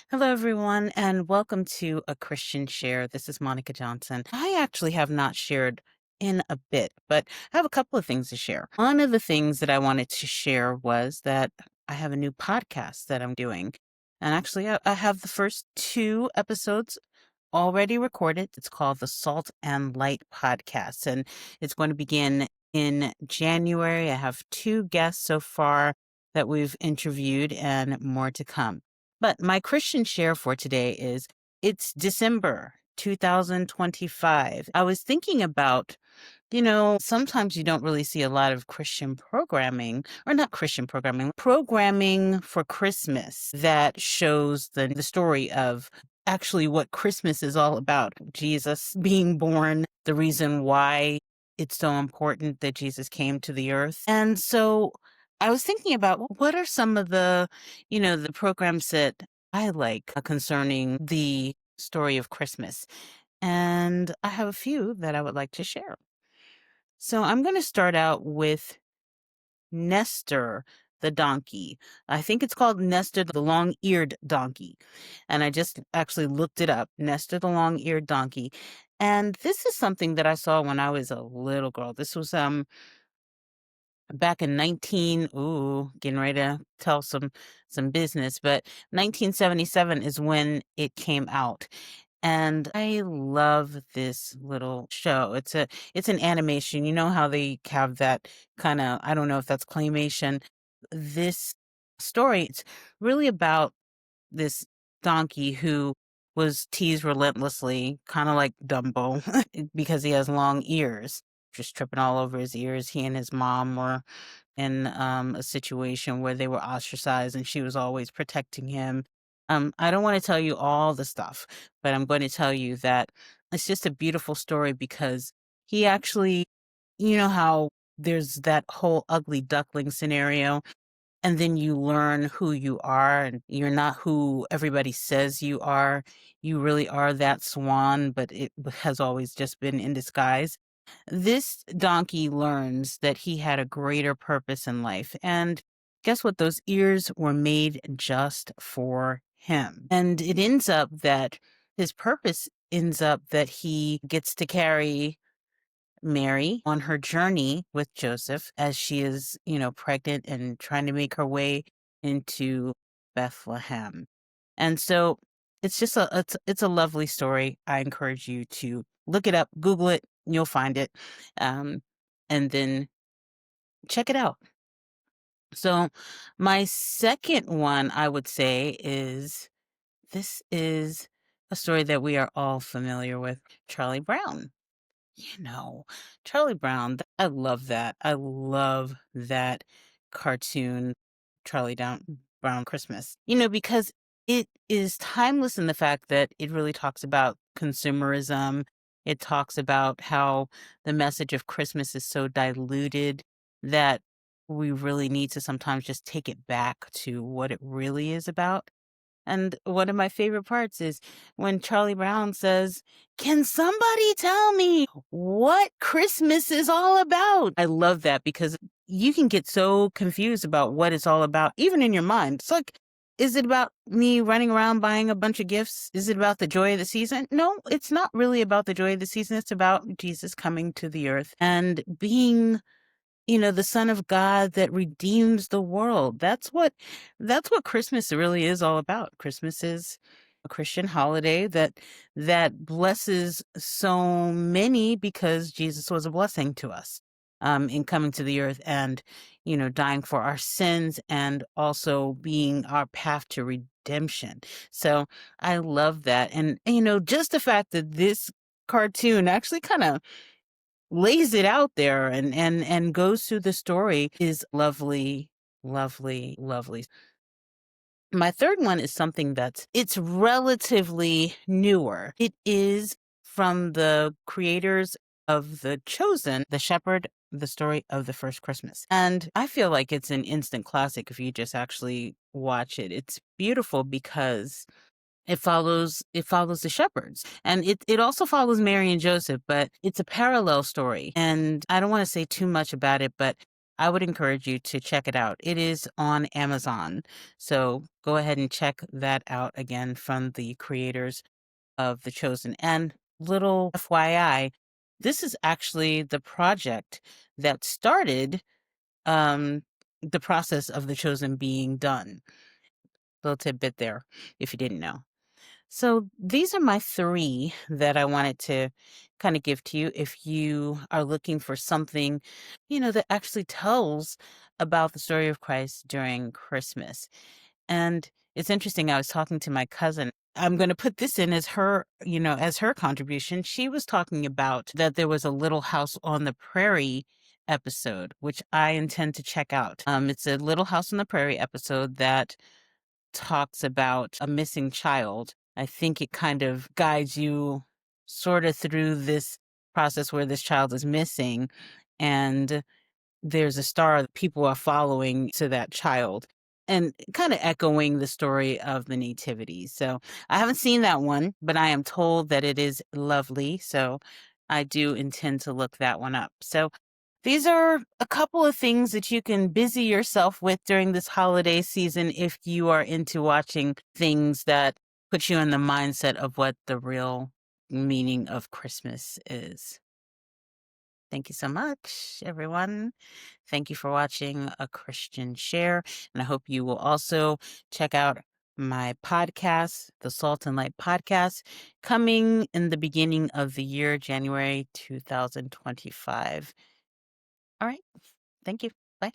Hello, everyone, and welcome to A Christian Share. This is Monica Johnson. I actually have not shared in a bit, but I have a couple of things to share. One of the things that I wanted to share was that I have a new podcast that I'm doing. And actually, I have the first two episodes already recorded. It's called the Salt and Light Podcast, and it's going to begin in January. I have two guests so far that we've interviewed and more to come. But my Christian share for today is it's December 2025. I was thinking about, sometimes you don't really see a lot of Christian programming, or not Christian programming, programming for Christmas that shows the story of actually what Christmas is all about. Jesus being born, the reason why it's so important that Jesus came to the earth. And so I was thinking about what are some of the programs that I like concerning the story of Christmas. And I have a few that I would like to share. So I'm going to start out with Nestor the donkey. I think it's called Nestor the long-eared donkey. And I just actually looked it up, Nestor the long-eared donkey. And this is something that I saw when I was a little girl. This was back in getting ready to tell some business, but 1977 is when it came out. And I love this little show. It's an animation. You know how they have that kind of, I don't know if that's claymation. This story, it's really about this donkey who was teased relentlessly, kind of like Dumbo, because he has long ears, just tripping all over his ears. He and his mom were in a situation where they were ostracized and she was always protecting him. I don't want to tell you all the stuff, but I'm going to tell you that it's just a beautiful story because he actually, you know how there's that whole ugly duckling scenario, and then you learn who you are, and you're not who everybody says you are. You really are that swan, but it has always just been in disguise. This donkey learns that he had a greater purpose in life. And guess what? Those ears were made just for him. And it ends up that his purpose ends up that he gets to carry Mary on her journey with Joseph as she is, pregnant and trying to make her way into Bethlehem. And so it's a lovely story. I encourage you to look it up, Google it, you'll find it. Um, and then check it out. So my second one I would say is this is a story that we are all familiar with, Charlie Brown. You know, Charlie Brown, I love that. I love that cartoon, Brown Christmas, because it is timeless in the fact that it really talks about consumerism. It talks about how the message of Christmas is so diluted that we really need to sometimes just take it back to what it really is about. And one of my favorite parts is when Charlie Brown says, "Can somebody tell me what Christmas is all about?" I love that because you can get so confused about what it's all about, even in your mind. It's like, is it about me running around buying a bunch of gifts? Is it about the joy of the season? No, it's not really about the joy of the season. It's about Jesus coming to the earth and being the Son of God that redeems the world. That's what Christmas really is all about. Christmas is a Christian holiday that blesses so many because Jesus was a blessing to us in coming to the earth and dying for our sins and also being our path to redemption. So I love that. And just the fact that this cartoon actually kind of lays it out there and goes through the story is lovely, lovely, lovely. My third one is something it's relatively newer. It is from the creators of The Chosen, The Shepherd, the story of the first Christmas. And I feel like it's an instant classic if you just actually watch it. It's beautiful because it follows the shepherds, and it also follows Mary and Joseph, but it's a parallel story. And I don't want to say too much about it, but I would encourage you to check it out. It is on Amazon. So go ahead and check that out again from the creators of The Chosen. And little FYI, this is actually the project that started um, the process of The Chosen being done. Little tidbit there, if you didn't know. So these are my three that I wanted to kind of give to you if you are looking for something, that actually tells about the story of Christ during Christmas. And it's interesting, I was talking to my cousin. I'm going to put this in as her contribution. She was talking about that there was a Little House on the Prairie episode, which I intend to check out. It's a Little House on the Prairie episode that talks about a missing child. I think it kind of guides you sort of through this process where this child is missing, and there's a star that people are following to that child, and kind of echoing the story of the Nativity. So I haven't seen that one, but I am told that it is lovely. So I do intend to look that one up. So these are a couple of things that you can busy yourself with during this holiday season if you are into watching things that put you in the mindset of what the real meaning of Christmas is. Thank you so much, everyone. Thank you for watching A Christian Share. And I hope you will also check out my podcast, the Salt and Light Podcast, coming in the beginning of the year, January 2025. All right. Thank you. Bye.